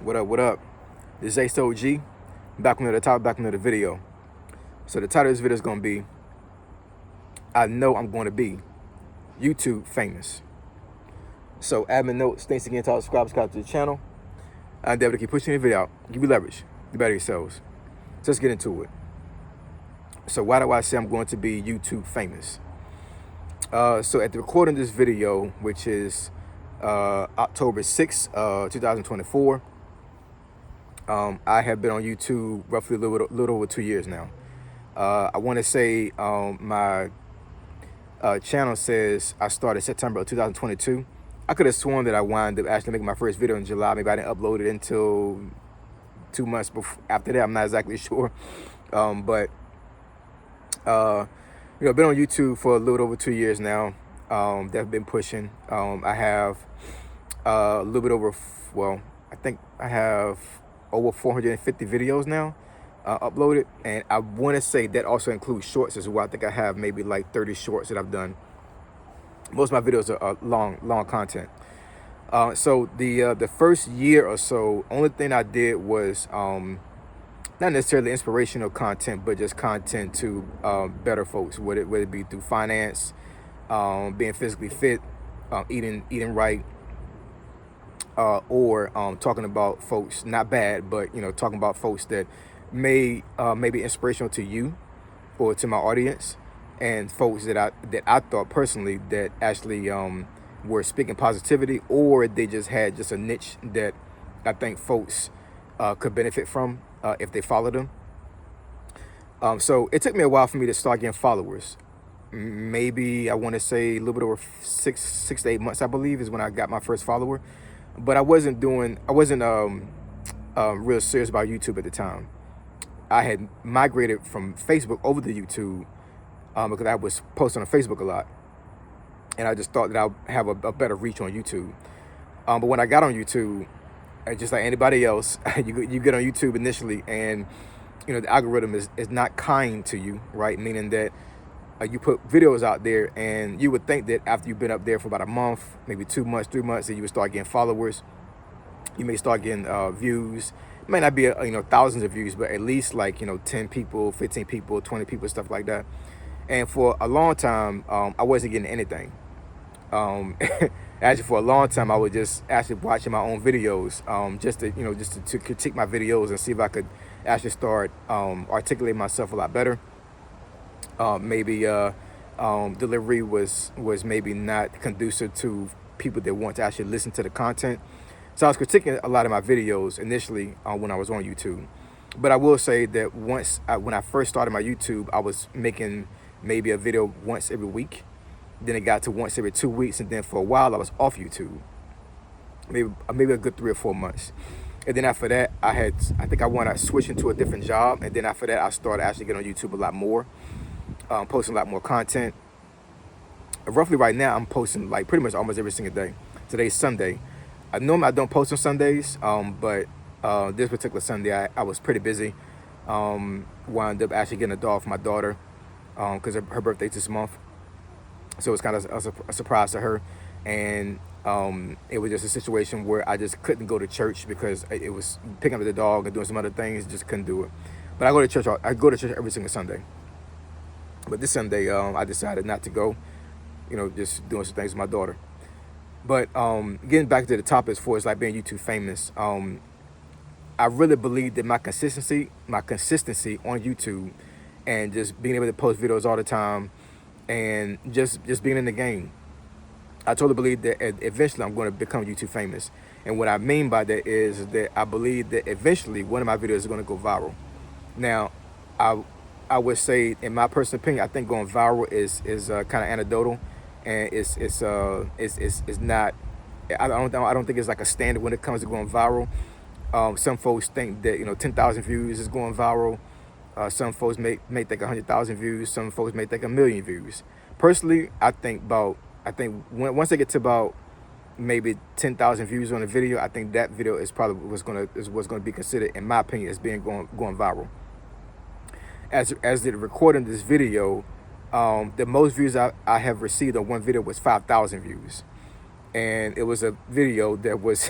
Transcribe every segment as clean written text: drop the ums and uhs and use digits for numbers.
What up, what up? This is Ace OG, back with another topic, back with another video. So the title of this video is going to be, I know I'm going to be YouTube famous. So admin notes, thanks again to all the subscribe to the channel. I'm able to keep pushing the video out, give you leverage, do better yourselves. So let's get into it. So why do I say I'm going to be YouTube famous? So at the recording of this video, which is October 6th, 2024, I have been on YouTube roughly a little over 2 years now. I want to say my channel says I started September of 2022. I could have sworn that I wound up actually making my first video in July. Maybe I didn't upload it until 2 months after that. I'm not exactly sure. But I've been on YouTube for a little over 2 years now. That have been pushing. I have a little bit over, I think I have over 450 videos now uploaded, and I want to say that also includes shorts as well. I think I have maybe like 30 shorts that I've done. Most of my videos are long content. So the first year or so, only thing I did was not necessarily inspirational content, but just content to better folks, whether it be through finance, being physically fit, eating right, or talking about folks, not bad, but talking about folks that may be inspirational to you or to my audience, and folks that I thought personally that actually were speaking positivity, or they just had just a niche that I think folks could benefit from if they followed them. So it took me a while for me to start getting followers. Maybe I want to say a little bit over six to 8 months, I believe, is when I got my first follower. But I wasn't real serious about YouTube at the time. I had migrated from Facebook over to YouTube because I was posting on Facebook a lot, and I just thought that I'd have a better reach on YouTube. But when I got on YouTube, just like anybody else, you get on YouTube initially, and the algorithm is not kind to you, right? Meaning that you put videos out there, and you would think that after you've been up there for about a month, maybe 2 months, 3 months, that you would start getting followers. You may start getting views. It may not be thousands of views, but at least like 10 people, 15 people, 20 people, stuff like that. And for a long time, I wasn't getting anything. Actually, for a long time, I was just actually watching my own videos, just to critique my videos and see if I could actually start articulating myself a lot better. Maybe delivery was maybe not conducive to people that want to actually listen to the content. So I was critiquing a lot of my videos initially when I was on YouTube. But I will say that when I first started my YouTube, I was making maybe a video once every week. Then it got to once every 2 weeks, and then for a while I was off YouTube, maybe a good 3 or 4 months. And then after that, I think I want to switch into a different job. And then after that, I started actually getting on YouTube a lot more, posting a lot more content. Roughly right now, I'm posting like pretty much almost every single day. Today's Sunday. Normally I don't post on Sundays, but this particular Sunday I was pretty busy. Wound up actually getting a doll for my daughter because her birthday's this month. So it's kind of a surprise to her. And it was just a situation where I just couldn't go to church because it was picking up the dog and doing some other things, just couldn't do it. But I go to church every single Sunday. But this Sunday, I decided not to go, just doing some things with my daughter. But getting back to the topic as far as like being YouTube famous, I really believe that my consistency on YouTube and just being able to post videos all the time and just being in the game, I totally believe that eventually I'm going to become YouTube famous. And what I mean by that is that I believe that eventually one of my videos is going to go viral. Now, I would say, in my personal opinion, I think going viral is kind of anecdotal, and it's not. I don't think it's like a standard when it comes to going viral. Some folks think that 10,000 views is going viral. Some folks may think 100,000 views. Some folks may think 1 million views. Personally, I think once they get to about maybe 10,000 views on a video, I think that video is probably what's going to be considered, in my opinion, as being going viral. As the recording this video, the most views I have received on one video was 5,000 views, and it was a video that was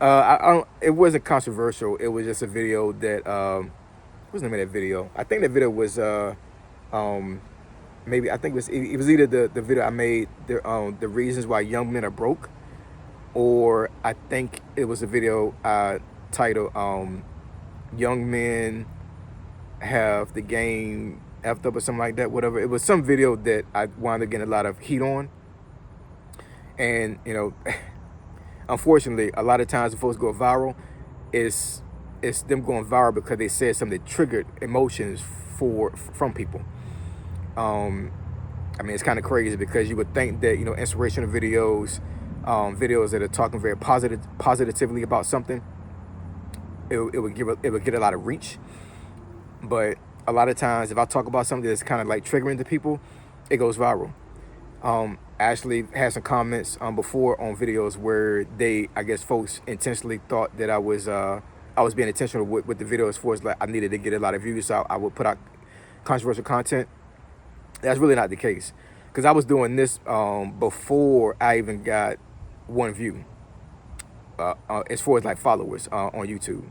I don't, it wasn't controversial. It was just a video that what was the name of that video? I think that video was um, maybe I think it was either the video I made, the reasons why young men are broke, or I think it was a video titled young men have the game effed up or something like that. Whatever. It was some video that I wound up getting a lot of heat on, and unfortunately, a lot of times when folks go viral, it's them going viral because they said something that triggered emotions from people. I mean, it's kind of crazy because you would think that inspirational videos, videos that are talking very positively about something, it would get a lot of reach. But a lot of times, if I talk about something that's kind of like triggering to people, it goes viral. I actually had some comments before on videos where I guess folks intentionally thought that I was being intentional with the video as far as like I needed to get a lot of views, so I would put out controversial content. That's really not the case, because I was doing this before I even got one view as far as like followers on YouTube.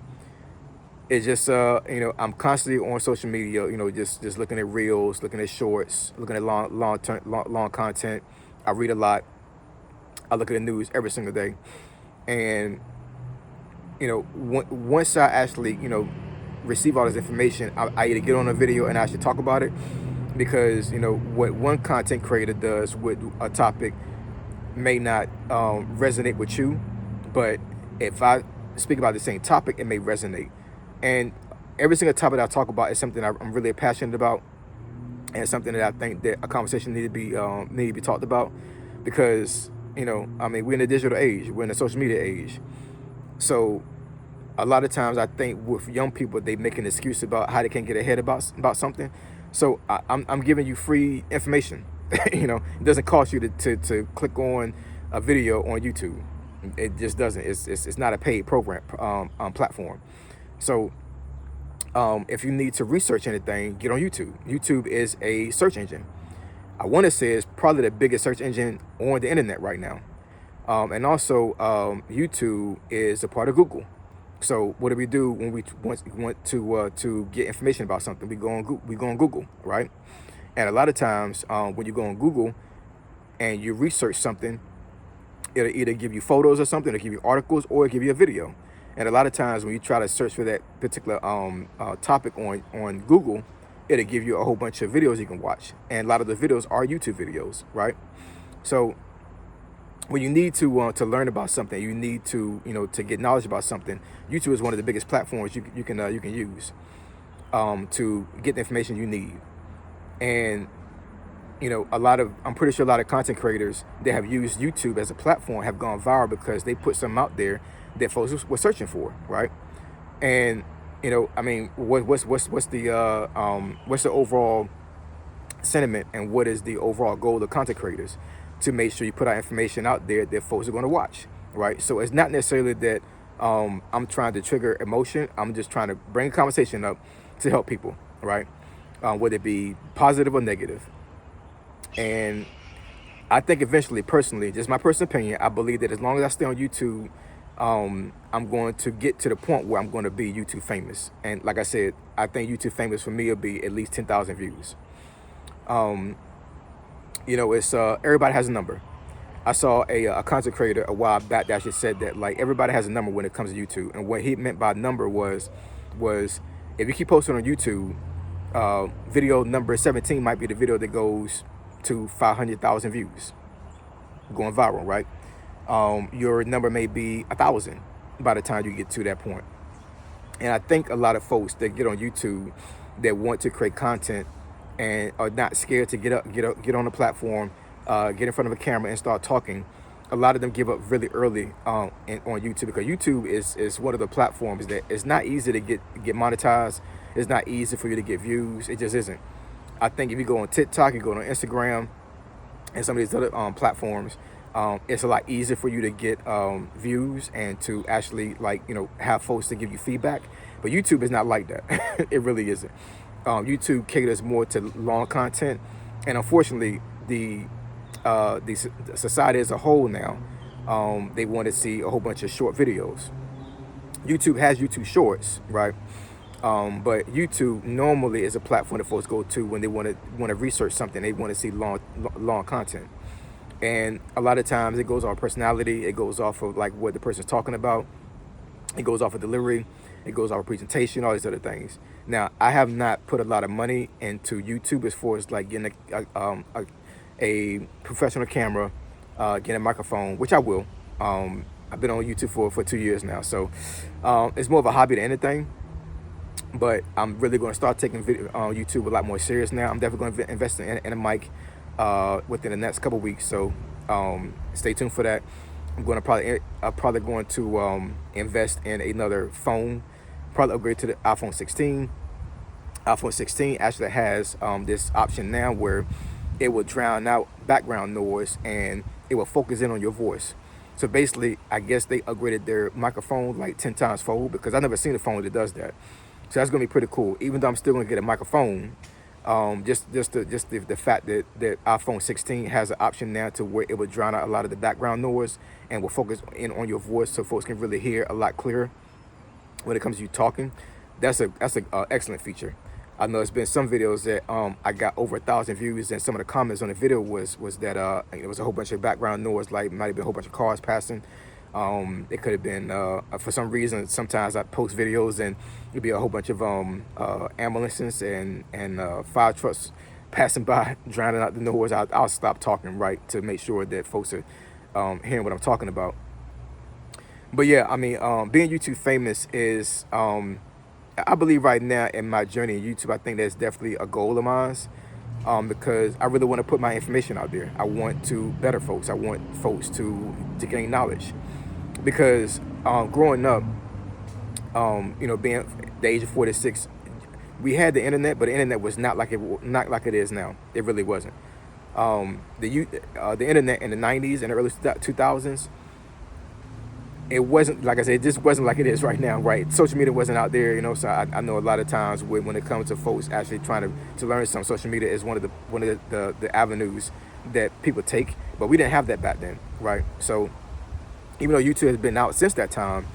It's just I'm constantly on social media, just looking at reels, looking at shorts, looking at long content. I read a lot. I look at the news every single day, and once I actually receive all this information, I either get on a video and actually talk about it, because what one content creator does with a topic may not resonate with you, but if I speak about the same topic, it may resonate. And every single topic that I talk about is something I'm really passionate about, and something that I think that a conversation need to be talked about, because I mean, we're in the digital age, we're in the social media age. So a lot of times I think with young people, they make an excuse about how they can't get ahead about something. So I'm giving you free information. It doesn't cost you to click on a video on YouTube. It just doesn't. It's not a paid program platform. So if you need to research anything, get on YouTube. YouTube is a search engine. I want to say it's probably the biggest search engine on the internet right now. And also YouTube is a part of Google. So what do we do when we want to get information about something? We go on Google, right? And a lot of times when you go on Google and you research something, it'll either give you photos or something, it'll give you articles, or it'll give you a video. And a lot of times when you try to search for that particular topic on Google, it'll give you a whole bunch of videos you can watch. And a lot of the videos are YouTube videos, right? So when you need to learn about something, you need to to get knowledge about something, YouTube is one of the biggest platforms you can use to get the information you need. And I'm pretty sure a lot of content creators that have used YouTube as a platform have gone viral because they put something out there that folks were searching for, right? And I mean, what's the overall sentiment, and what is the overall goal of content creators? To make sure you put out information out there that folks are going to watch, right? So it's not necessarily that I'm trying to trigger emotion. I'm just trying to bring a conversation up to help people, right? Whether it be positive or negative. And I think eventually, personally, just my personal opinion, I believe that as long as I stay on YouTube, I'm going to get to the point where I'm going to be YouTube famous. And like I said, I think YouTube famous for me will be at least 10,000 views. It's everybody has a number. I saw a content creator a while back that actually said that like everybody has a number when it comes to YouTube, and what he meant by number was if you keep posting on YouTube, video number 17 might be the video that goes to 500,000 views, going viral, right? Your number may be 1,000 by the time you get to that point. And I think a lot of folks that get on YouTube that want to create content and are not scared to get on the platform, get in front of a camera and start talking, a lot of them give up really early on YouTube, because YouTube is one of the platforms that it's not easy to get monetized. It's not easy for you to get views. It just isn't. I think if you go on TikTok, you go on Instagram, and some of these other platforms, it's a lot easier for you to get views and to actually have folks to give you feedback. But YouTube is not like that. It really isn't. YouTube caters more to long content, and unfortunately, the society as a whole now they want to see a whole bunch of short videos. YouTube has YouTube Shorts, right? But YouTube normally is a platform that folks go to when they want to research something. They want to see long content, and a lot of times it goes off personality. It goes off of like what the person's talking about. It goes off of delivery. It goes off of presentation. All these other things. Now, I have not put a lot of money into YouTube as far as like getting a professional camera, getting a microphone, which I will. I've been on YouTube for 2 years now, so it's more of a hobby than anything. But I'm really going to start taking video on YouTube a lot more serious now. I'm definitely going to invest in a mic within the next couple weeks. So stay tuned for that. I'm probably going to invest in another phone. Probably upgrade to the iPhone 16. iPhone 16 actually has this option now where it will drown out background noise and it will focus in on your voice. So basically, I guess they upgraded their microphone like 10 times fold, because I've never seen a phone that does that. So that's gonna be pretty cool. Even though I'm still gonna get a microphone, just the fact that iPhone 16 has an option now to where it will drown out a lot of the background noise and will focus in on your voice, so folks can really hear a lot clearer when it comes to you talking. That's a excellent feature. I know there's been some videos that I got over 1,000 views, and some of the comments on the video was that it was a whole bunch of background noise, like might have been a whole bunch of cars passing. It could have been for some reason. Sometimes I post videos and it'd be a whole bunch of ambulances and fire trucks passing by, drowning out the noise. I'll stop talking right to make sure that folks are hearing what I'm talking about. But yeah, I mean, being YouTube famous is, I believe right now in my journey in YouTube, I think that's definitely a goal of mine, because I really want to put my information out there. I want to better folks. I want folks to gain knowledge, because growing up, being the age of 46, we had the internet, but the internet was not like it is now. It really wasn't. The internet in the 90s and the early 2000s, it wasn't, like I said, it just wasn't like it is right now, right? Social media wasn't out there, so I know a lot of times when it comes to folks actually trying to learn something, social media is one of the avenues that people take, but we didn't have that back then, right? So even though YouTube has been out since that time,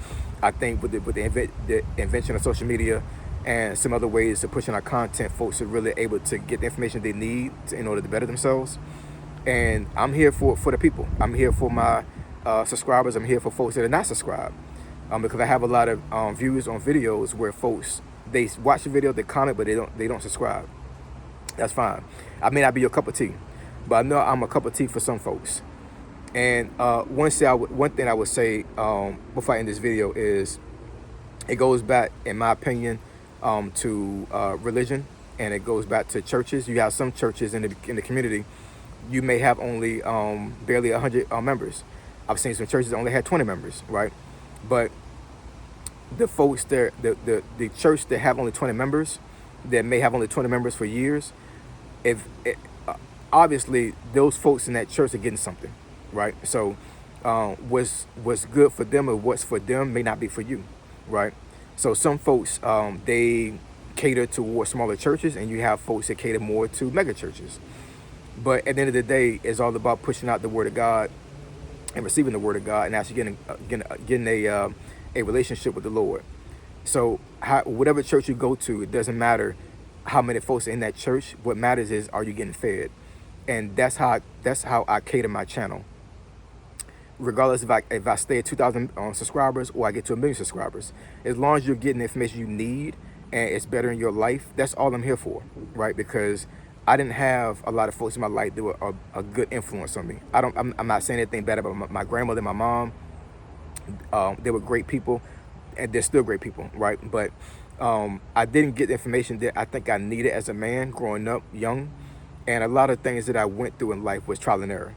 I think with the invention of social media and some other ways of pushing our content, folks are really able to get the information they need in order to better themselves. And I'm here for the people. I'm here for my subscribers. I'm here for folks that are not subscribed, because I have a lot of views on videos where folks, they watch the video, they comment, but they don't subscribe. That's fine. I may not be your cup of tea, but I know I'm a cup of tea for some folks. And one thing I would say before I end this video is, it goes back, in my opinion, to religion, and it goes back to churches. You have some churches in the community, you may have only barely 100 members. I've seen some churches that only had 20 members, right? But the folks there, the church that have only 20 members, that may have only 20 members for years, obviously those folks in that church are getting something, right? So what's good for them or what's for them may not be for you, right? So some folks, they cater towards smaller churches, and you have folks that cater more to mega churches. But at the end of the day, it's all about pushing out the word of God and receiving the word of God, and actually getting a relationship with the Lord. So whatever church you go to, it doesn't matter how many folks are in that church. What matters is, are you getting fed? And that's how I cater my channel. Regardless if I stay at 2,000 subscribers or I get to 1 million subscribers, as long as you're getting the information you need and it's better in your life, that's all I'm here for, right? Because I didn't have a lot of folks in my life that were a good influence on me. I'm not saying anything bad about my grandmother and my mom. They were great people, and they're still great people, right? But I didn't get the information that I think I needed as a man growing up young. And a lot of things that I went through in life was trial and error.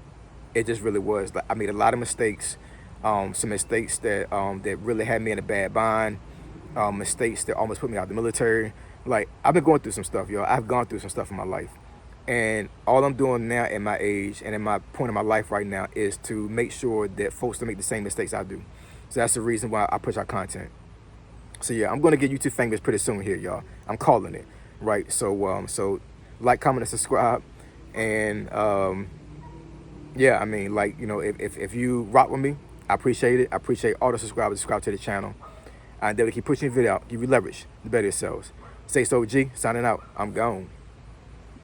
It just really was. I made a lot of mistakes, some mistakes that really had me in a bad bind, mistakes that almost put me out of the military. Like, I've been going through some stuff, y'all. I've gone through some stuff in my life. And all I'm doing now at my age and in my point in my life right now is to make sure that folks don't make the same mistakes I do. So that's the reason why I push out content. So yeah, I'm going to get YouTube famous pretty soon here, y'all. I'm calling it, right? So like, comment, and subscribe. And yeah, I mean, like, you know, if you rock with me, I appreciate it. I appreciate all the subscribers, subscribe to the channel. I endeavor to keep pushing the video out, give you leverage to better yourselves. Say so, G, signing out. I'm gone.